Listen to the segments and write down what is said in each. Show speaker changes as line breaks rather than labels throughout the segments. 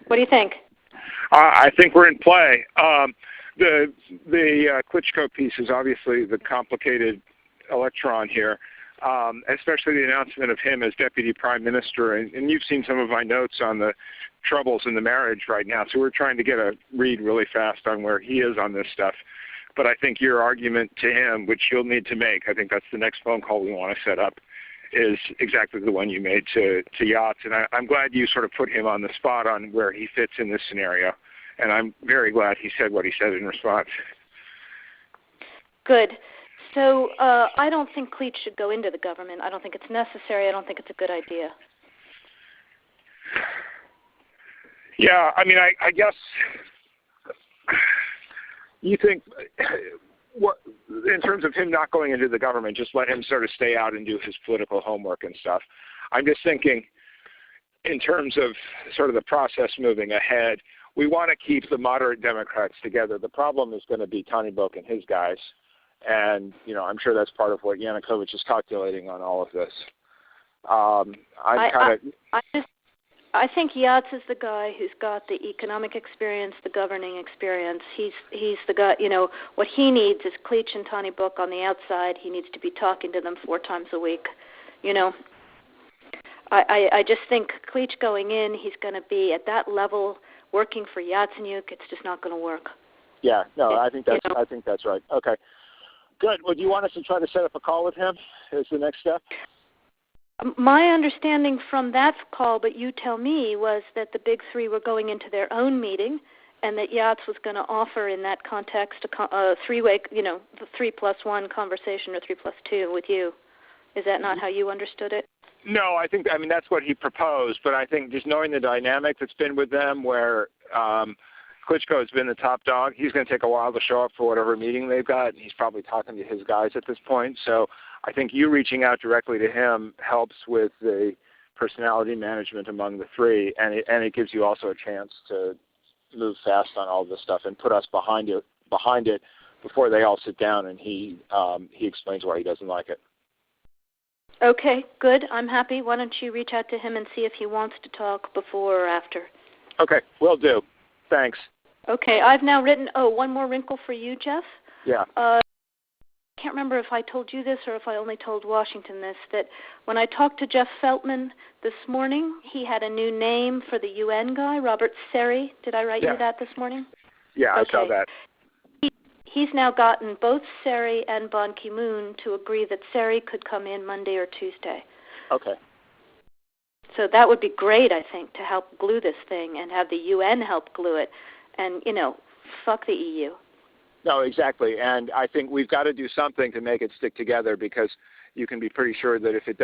What do you think?
I think we're in play. The Klitschko piece is obviously the complicated electron here, especially the announcement of him as deputy prime minister. And you've seen some of my notes on the troubles in the marriage right now, so we're trying to get a read really fast on where he is on this stuff. But I think your argument to him, which you'll need to make, I think that's the next phone call we want to set up, is exactly the one you made to Yachts. And I'm glad you sort of put him on the spot on where he fits in this scenario. And I'm very glad he said what he said in response.
Good. So I don't think Klitsch should go into the government. I don't think it's necessary. I don't think it's a good idea.
Yeah, I mean, I guess you think, what, in terms of him not going into the government, just let him sort of stay out and do his political homework and stuff. I'm just thinking in terms of sort of the process moving ahead, we want to keep the moderate Democrats together. The problem is going to be Tony Book and his guys. And, you know, I'm sure that's part of what Yanukovych is calculating on all of this.
I think Yachts is the guy who's got the economic experience, the governing experience. He's the guy, you know, what he needs is Klitsch and Tony Book on the outside. He needs to be talking to them 4 times a week, you know. I just think Klitsch going in, he's going to be at that level working for Yatsenyuk. It's just not going to work.
Yeah, no, I think that's right. Okay, good. Well, do you want us to try to set up a call with him as the next step?
My understanding from that call, but you tell me, was that the big three were going into their own meeting, and that Yachts was going to offer in that context a three-way, you know, the 3+1 conversation or 3+2 with you. Is that not how you understood it?
No, I mean, that's what he proposed, but I think just knowing the dynamic that's been with them where Klitschko has been the top dog, he's going to take a while to show up for whatever meeting they've got, and he's probably talking to his guys at this point. So I think you reaching out directly to him helps with the personality management among the three, and it gives you also a chance to move fast on all this stuff and put us behind it before they all sit down and he explains why he doesn't like it.
Okay, good. I'm happy. Why don't you reach out to him and see if he wants to talk before or after?
Okay, will do. Thanks.
Okay, I've now written, one more wrinkle for you, Jeff.
Yeah.
I can't remember if I told you this or if I only told Washington this, that when I talked to Jeff Feltman this morning, he had a new name for the UN guy, Robert Seri. Did I write you that this morning?
Yeah, okay. I saw that.
He's now gotten both Seri and Ban Ki-moon to agree that Seri could come in Monday or Tuesday.
Okay.
So that would be great, I think, to help glue this thing and have the UN help glue it. And, you know, fuck the EU.
No, exactly. And I think we've got to do something to make it stick together, because you can be pretty sure that if it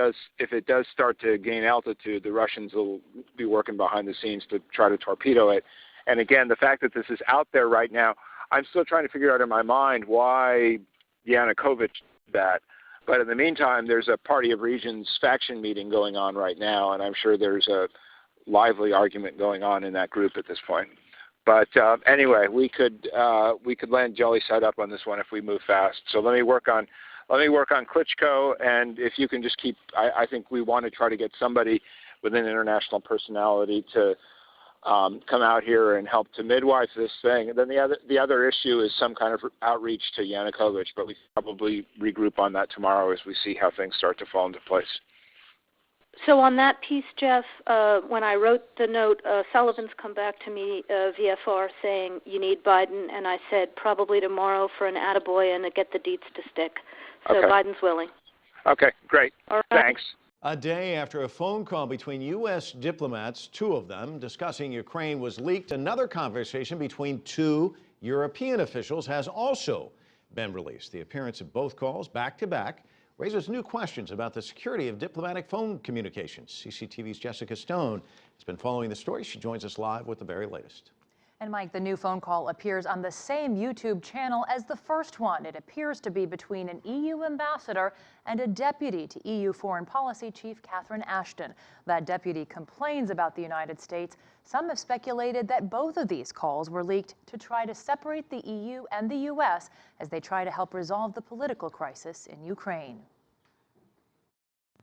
does start to gain altitude, the Russians will be working behind the scenes to try to torpedo it. And again, the fact that this is out there right now, I'm still trying to figure out in my mind why Yanukovych did that. But in the meantime, there's a Party of Regions faction meeting going on right now, and I'm sure there's a lively argument going on in that group at this point. But anyway, we could land jelly side up on this one if we move fast. So let me work on Klitschko, and if you can just keep, I think we want to try to get somebody with an international personality to come out here and help to midwife this thing. And then the other issue is some kind of outreach to Yanukovych, but we probably regroup on that tomorrow as we see how things start to fall into place.
So on that piece, Jeff, when I wrote the note, Sullivan's come back to me, VFR, saying you need Biden, and I said probably tomorrow for an attaboy and to get the deets to stick. So okay. Biden's willing.
Okay, great.
All right.
Thanks.
A day after a phone call between U.S. diplomats, 2 of them, discussing Ukraine was leaked, another conversation between 2 European officials has also been released. The appearance of both calls back-to-back raises new questions about the security of diplomatic phone communications. CCTV's Jessica Stone has been following the story. She joins us live with the very latest.
And Mike, the new phone call appears on the same YouTube channel as the first one. It appears to be between an EU ambassador and a deputy to EU Foreign Policy Chief Catherine Ashton. That deputy complains about the United States. Some have speculated that both of these calls were leaked to try to separate the EU and the U.S. as they try to help resolve the political crisis in Ukraine.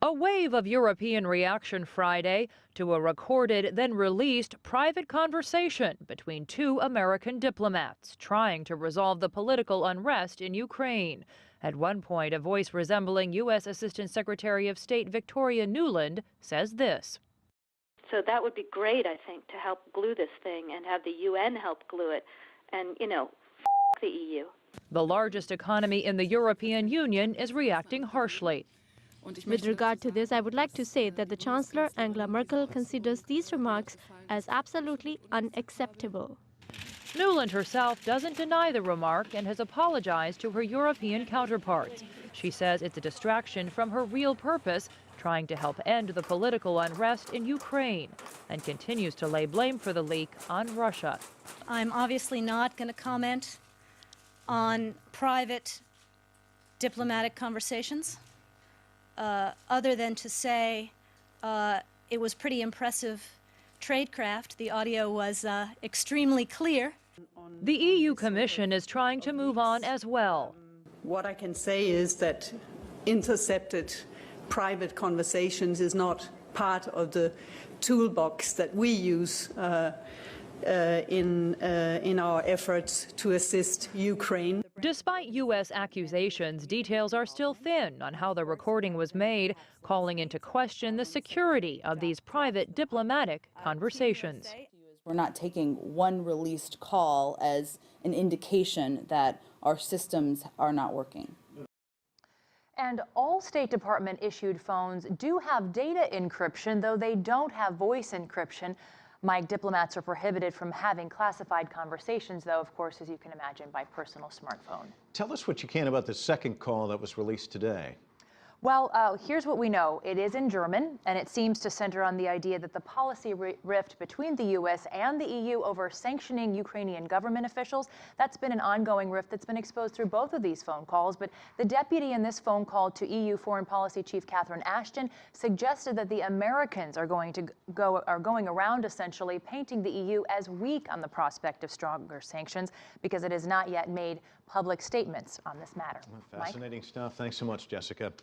A wave of European reaction Friday to a recorded, then released private conversation between two American diplomats trying to resolve the political unrest in Ukraine. At one point, a voice resembling U.S. Assistant Secretary of State Victor Nuland says this.
So that would be great, I think, to help glue this thing and have the UN help glue it. And, the EU.
The largest economy in the European Union is reacting harshly.
With regard to this, I would like to say that the Chancellor Angela Merkel considers these remarks as absolutely unacceptable.
Nuland herself doesn't deny the remark and has apologized to her European counterparts. She says it's a distraction from her real purpose, trying to help end the political unrest in Ukraine, and continues to lay blame for the leak on Russia.
I'm obviously not going to comment on private diplomatic conversations, other than to say it was pretty impressive tradecraft. The audio was extremely clear.
The EU Commission is trying to move on as well.
What I can say is that intercepted private conversations is not part of the toolbox that we use in our efforts to assist Ukraine.
Despite U.S. accusations, details are still thin on how the recording was made, calling into question the security of these private diplomatic conversations.
We're not taking one released call as an indication that our systems are not working.
And all State Department issued phones do have data encryption, though they don't have voice encryption. Mike, diplomats are prohibited from having classified conversations, though, of course, as you can imagine, by personal smartphone.
Tell us what you can about the second call that was released today.
Well, here's what we know. It is in German, and it seems to center on the idea that the policy rift between the U.S. and the EU over sanctioning Ukrainian government officials, that's been an ongoing rift that's been exposed through both of these phone calls. But the deputy in this phone call to EU Foreign Policy Chief Catherine Ashton suggested that the Americans are going around essentially painting the EU as weak on the prospect of stronger sanctions because it has not yet made public statements on this matter.
Fascinating stuff. Thanks so much, Jessica.